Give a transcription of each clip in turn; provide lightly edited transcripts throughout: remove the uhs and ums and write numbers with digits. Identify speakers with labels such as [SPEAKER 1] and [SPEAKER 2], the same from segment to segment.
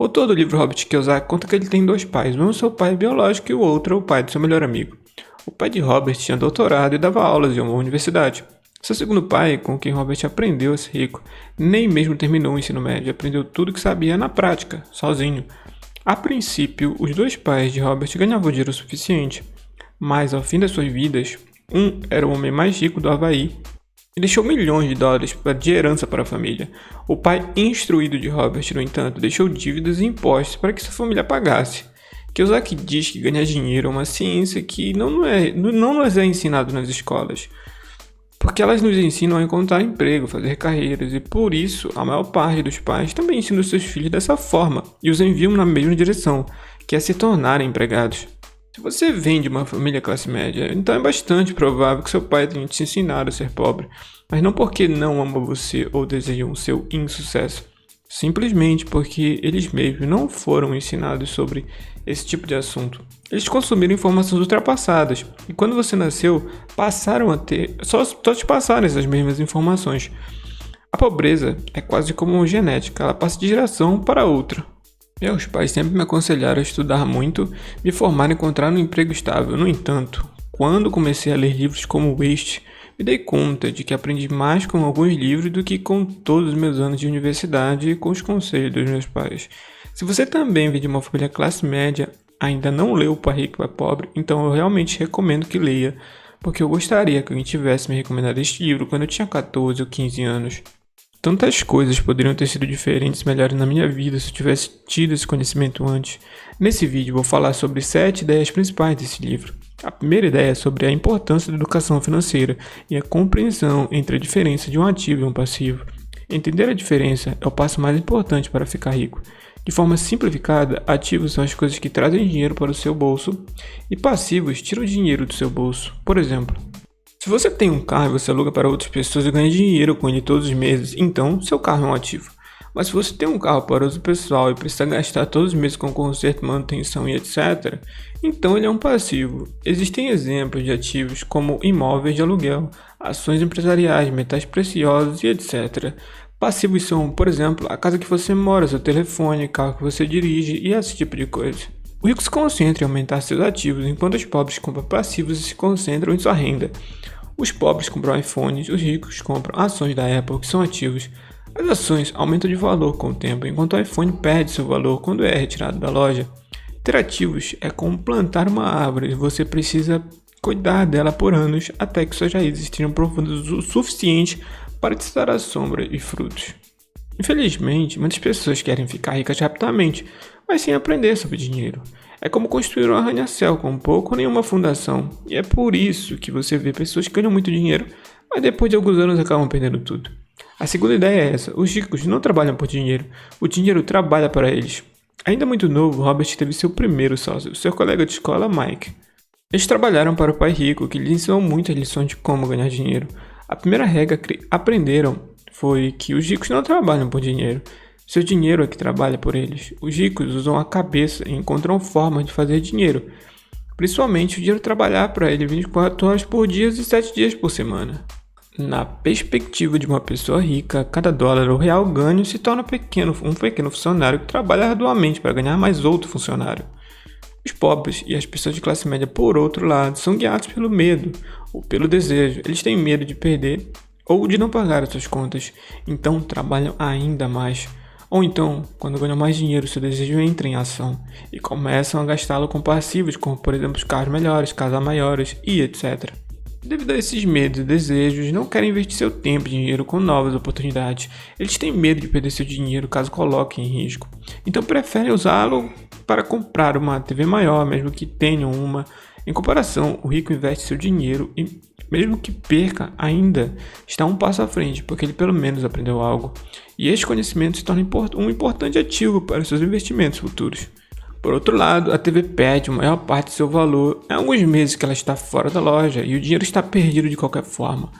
[SPEAKER 1] O autor do livro Robert Kiyosaki conta que ele tem dois pais, um é o seu pai biológico e o outro é o pai do seu melhor amigo. O pai de Robert tinha doutorado e dava aulas em uma universidade. Seu segundo pai, com quem Robert aprendeu a ser rico, nem mesmo terminou o ensino médio, aprendeu tudo que sabia na prática, sozinho. A princípio, os dois pais de Robert ganhavam dinheiro suficiente, mas ao fim das suas vidas, um era o homem mais rico do Havaí e deixou milhões de dólares de herança para a família. O pai instruído de Robert, no entanto, deixou dívidas e impostos para que sua família pagasse. Kiyosaki diz que ganhar dinheiro é uma ciência que não nos é ensinado nas escolas, porque elas nos ensinam a encontrar emprego, fazer carreiras, e por isso a maior parte dos pais também ensina os seus filhos dessa forma e os enviam na mesma direção, que é se tornarem empregados. Se você vem de uma família classe média, então é bastante provável que seu pai tenha te ensinado a ser pobre, mas não porque não ama você ou desejam o seu insucesso, simplesmente porque eles mesmos não foram ensinados sobre esse tipo de assunto. Eles consumiram informações ultrapassadas e quando você nasceu, passaram a ter, só te passaram essas mesmas informações. A pobreza é quase como genética, ela passa de geração para outra. Meus pais sempre me aconselharam a estudar muito, me formar e encontrar um emprego estável. No entanto, quando comecei a ler livros como este, me dei conta de que aprendi mais com alguns livros do que com todos os meus anos de universidade e com os conselhos dos meus pais. Se você também vem de uma família classe média, ainda não leu Pai Rico, Pai Pobre, então eu realmente recomendo que leia, porque eu gostaria que alguém tivesse me recomendado este livro quando eu tinha 14 ou 15 anos. Tantas coisas poderiam ter sido diferentes e melhores na minha vida se eu tivesse tido esse conhecimento antes. Nesse vídeo vou falar sobre 7 ideias principais desse livro. A primeira ideia é sobre a importância da educação financeira e a compreensão entre a diferença de um ativo e um passivo. Entender a diferença é o passo mais importante para ficar rico. De forma simplificada, ativos são as coisas que trazem dinheiro para o seu bolso e passivos tiram dinheiro do seu bolso. Por exemplo, se você tem um carro e você aluga para outras pessoas e ganha dinheiro com ele todos os meses, então seu carro é um ativo. Mas se você tem um carro para uso pessoal e precisa gastar todos os meses com conserto, manutenção e etc., então ele é um passivo. Existem exemplos de ativos como imóveis de aluguel, ações empresariais, metais preciosos e etc. Passivos são, por exemplo, a casa que você mora, seu telefone, carro que você dirige e esse tipo de coisa. O rico se concentra em aumentar seus ativos, enquanto os pobres compram passivos e se concentram em sua renda. Os pobres compram iPhones, os ricos compram ações da Apple, que são ativos. As ações aumentam de valor com o tempo, enquanto o iPhone perde seu valor quando é retirado da loja. Ter ativos é como plantar uma árvore, você precisa cuidar dela por anos até que suas raízes estejam profundas o suficiente para te dar a sombra e frutos. Infelizmente, muitas pessoas querem ficar ricas rapidamente, mas sem aprender sobre dinheiro. É como construir um arranha-céu com pouco ou nenhuma fundação, e é por isso que você vê pessoas que ganham muito dinheiro, mas depois de alguns anos acabam perdendo tudo. A segunda ideia é essa: os ricos não trabalham por dinheiro, o dinheiro trabalha para eles. Ainda muito novo, Robert teve seu primeiro sócio, seu colega de escola Mike. Eles trabalharam para o pai rico, que lhe ensinou muitas lições de como ganhar dinheiro. A primeira regra que aprenderam foi que os ricos não trabalham por dinheiro. Seu dinheiro é que trabalha por eles. Os ricos usam a cabeça e encontram formas de fazer dinheiro. Principalmente o dinheiro trabalhar para ele 24 horas por dia e 7 dias por semana. Na perspectiva de uma pessoa rica, cada dólar ou real ganho se torna um pequeno funcionário que trabalha arduamente para ganhar mais outro funcionário. Os pobres e as pessoas de classe média, por outro lado, são guiados pelo medo ou pelo desejo. Eles têm medo de perder ou de não pagar as suas contas, então trabalham ainda mais. Ou então, quando ganham mais dinheiro, seu desejo entra em ação e começam a gastá-lo com passivos, como por exemplo os carros melhores, casas maiores e etc. Devido a esses medos e desejos, não querem investir seu tempo e dinheiro com novas oportunidades. Eles têm medo de perder seu dinheiro caso coloquem em risco. Então preferem usá-lo para comprar uma TV maior, mesmo que tenham uma. Em comparação, o rico investe seu dinheiro e, mesmo que perca, ainda está um passo à frente, porque ele pelo menos aprendeu algo. E este conhecimento se torna um importante ativo para seus investimentos futuros. Por outro lado, a TV perde a maior parte de seu valor em alguns meses que ela está fora da loja e o dinheiro está perdido de qualquer forma.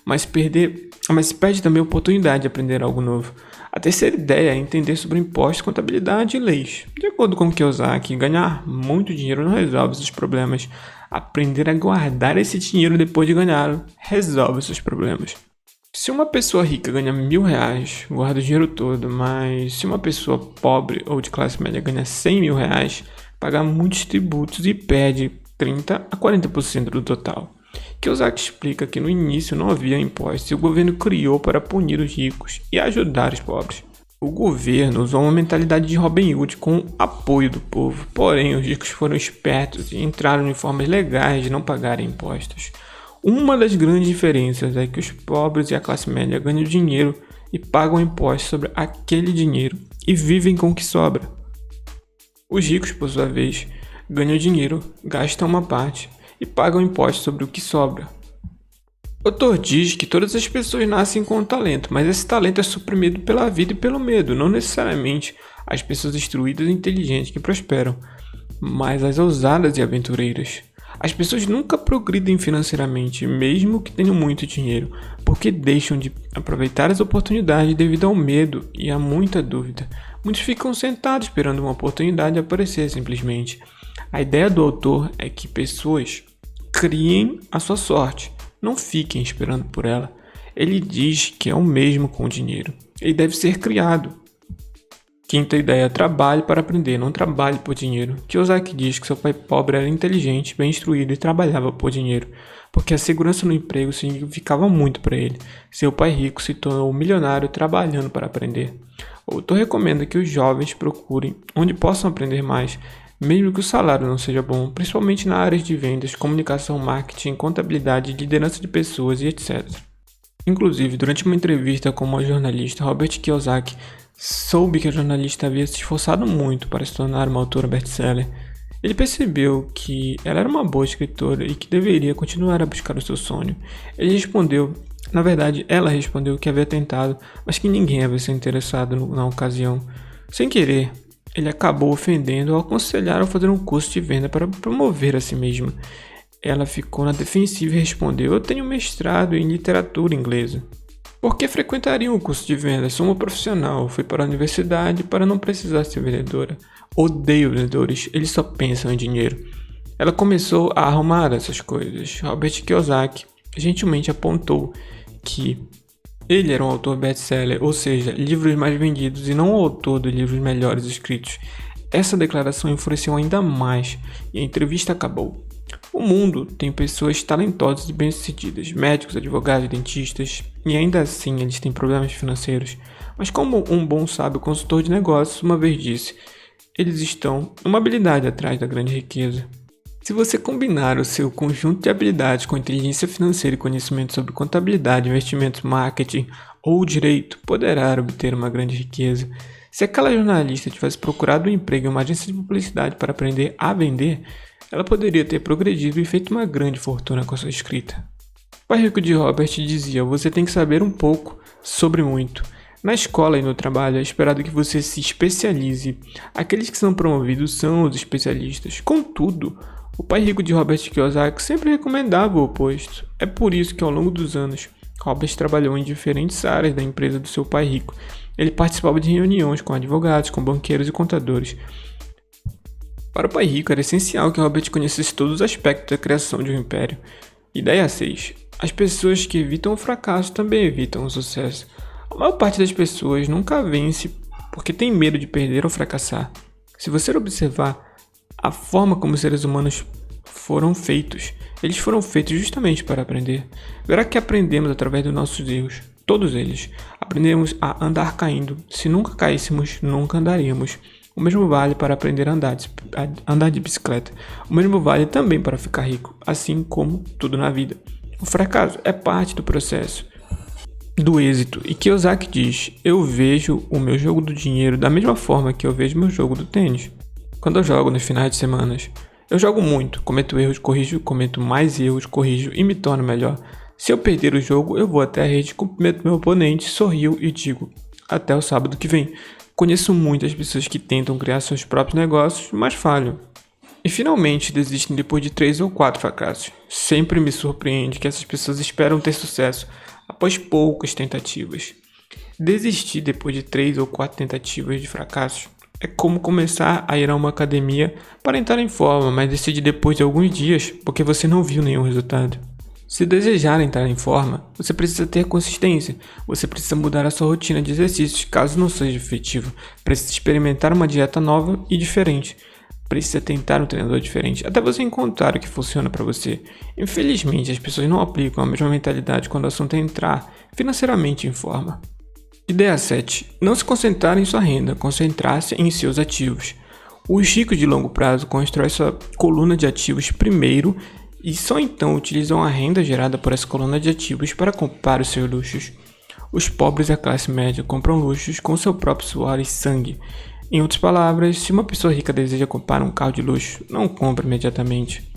[SPEAKER 1] Mas perde também a oportunidade de aprender algo novo. A terceira ideia é entender sobre impostos, contabilidade e leis. De acordo com Kiyosaki, ganhar muito dinheiro não resolve seus problemas. Aprender a guardar esse dinheiro depois de ganhá-lo resolve seus problemas. Se uma pessoa rica ganha R$ 1.000, guarda o dinheiro todo, mas se uma pessoa pobre ou de classe média ganha R$ 100.000, paga muitos tributos e perde 30 a 40% do total. Kiyosaki explica que no início não havia impostos e o governo criou para punir os ricos e ajudar os pobres. O governo usou uma mentalidade de Robin Hood com o apoio do povo, porém os ricos foram espertos e entraram em formas legais de não pagarem impostos. Uma das grandes diferenças é que os pobres e a classe média ganham dinheiro e pagam impostos sobre aquele dinheiro e vivem com o que sobra. Os ricos, por sua vez, ganham dinheiro, gastam uma parte e pagam impostos sobre o que sobra. O autor diz que todas as pessoas nascem com um talento, mas esse talento é suprimido pela vida e pelo medo, não necessariamente as pessoas instruídas e inteligentes que prosperam, mas as ousadas e aventureiras. As pessoas nunca progridem financeiramente, mesmo que tenham muito dinheiro, porque deixam de aproveitar as oportunidades devido ao medo e a muita dúvida. Muitos ficam sentados esperando uma oportunidade aparecer simplesmente. A ideia do autor é que pessoas criem a sua sorte, não fiquem esperando por ela. Ele diz que é o mesmo com o dinheiro. Ele deve ser criado. Quinta ideia: trabalhe para aprender, não trabalhe por dinheiro. Kiyosaki diz que seu pai pobre era inteligente, bem instruído e trabalhava por dinheiro, porque a segurança no emprego significava muito para ele. Seu pai rico se tornou milionário trabalhando para aprender. O autor recomenda que os jovens procurem onde possam aprender mais, mesmo que o salário não seja bom, principalmente na área de vendas, comunicação, marketing, contabilidade, liderança de pessoas e etc. Inclusive, durante uma entrevista com uma jornalista, Robert Kiyosaki soube que a jornalista havia se esforçado muito para se tornar uma autora best-seller. Ele percebeu que ela era uma boa escritora e que deveria continuar a buscar o seu sonho. Ela respondeu que havia tentado, mas que ninguém havia se interessado na ocasião. Sem querer, ele acabou ofendendo ao aconselhar a fazer um curso de venda para promover a si mesma. Ela ficou na defensiva e respondeu: eu tenho mestrado em literatura inglesa. Por que frequentaria um curso de venda? Sou uma profissional, fui para a universidade para não precisar ser vendedora. Odeio vendedores, eles só pensam em dinheiro. Ela começou a arrumar essas coisas. Robert Kiyosaki gentilmente apontou que ele era um autor best-seller, ou seja, livros mais vendidos, e não o autor dos livros melhores escritos. Essa declaração enfureceu ainda mais e a entrevista acabou. O mundo tem pessoas talentosas e bem-sucedidas, médicos, advogados, dentistas, e ainda assim eles têm problemas financeiros. Mas como um bom sábio consultor de negócios uma vez disse, eles estão uma habilidade atrás da grande riqueza. Se você combinar o seu conjunto de habilidades com inteligência financeira e conhecimento sobre contabilidade, investimentos, marketing ou direito, poderá obter uma grande riqueza. Se aquela jornalista tivesse procurado um emprego em uma agência de publicidade para aprender a vender, ela poderia ter progredido e feito uma grande fortuna com a sua escrita. O pai rico de Robert dizia: você tem que saber um pouco sobre muito. Na escola e no trabalho é esperado que você se especialize. Aqueles que são promovidos são os especialistas. Contudo, o pai rico de Robert Kiyosaki sempre recomendava o oposto. É por isso que ao longo dos anos, Robert trabalhou em diferentes áreas da empresa do seu pai rico. Ele participava de reuniões com advogados, com banqueiros e contadores. Para o pai rico era essencial que Robert conhecesse todos os aspectos da criação de um império. Ideia 6. As pessoas que evitam o fracasso também evitam o sucesso. A maior parte das pessoas nunca vence porque tem medo de perder ou fracassar. Se você observar a forma como os seres humanos foram feitos, eles foram feitos justamente para aprender. Verá que aprendemos através dos nossos erros, todos eles. Aprendemos a andar caindo. Se nunca caíssemos, nunca andaríamos. O mesmo vale para aprender a andar de bicicleta. O mesmo vale também para ficar rico, assim como tudo na vida. O fracasso é parte do processo do êxito. E Kiyosaki diz: eu vejo o meu jogo do dinheiro da mesma forma que eu vejo meu jogo do tênis. Quando eu jogo nos finais de semana, eu jogo muito, cometo erros, corrijo, cometo mais erros, corrijo e me torno melhor. Se eu perder o jogo, eu vou até a rede, cumprimento meu oponente, sorrio e digo: até o sábado que vem. Conheço muitas pessoas que tentam criar seus próprios negócios, mas falham. E finalmente desistem depois de 3 ou 4 fracassos. Sempre me surpreende que essas pessoas esperam ter sucesso após poucas tentativas. Desistir depois de 3 ou 4 tentativas de fracassos é como começar a ir a uma academia para entrar em forma, mas decide depois de alguns dias porque você não viu nenhum resultado. Se desejar entrar em forma, você precisa ter consistência. Você precisa mudar a sua rotina de exercícios, caso não seja efetivo. Precisa experimentar uma dieta nova e diferente. Precisa tentar um treinador diferente, até você encontrar o que funciona para você. Infelizmente, as pessoas não aplicam a mesma mentalidade quando o assunto é entrar financeiramente em forma. Ideia 7. Não se concentrar em sua renda, concentrar-se em seus ativos. Os ricos de longo prazo constroem sua coluna de ativos primeiro e só então utilizam a renda gerada por essa coluna de ativos para comprar os seus luxos. Os pobres e a classe média compram luxos com seu próprio suor e sangue. Em outras palavras, se uma pessoa rica deseja comprar um carro de luxo, não compra imediatamente.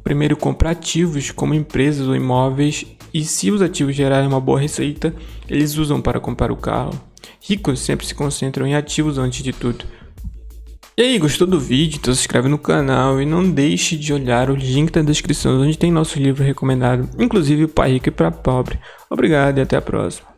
[SPEAKER 1] Primeiro compra ativos como empresas ou imóveis e se os ativos gerarem uma boa receita, eles usam para comprar o carro. Ricos sempre se concentram em ativos antes de tudo. E aí, gostou do vídeo? Então se inscreve no canal e não deixe de olhar o link da descrição onde tem nosso livro recomendado, inclusive o Pai Rico e para Pobre. Obrigado e até a próxima.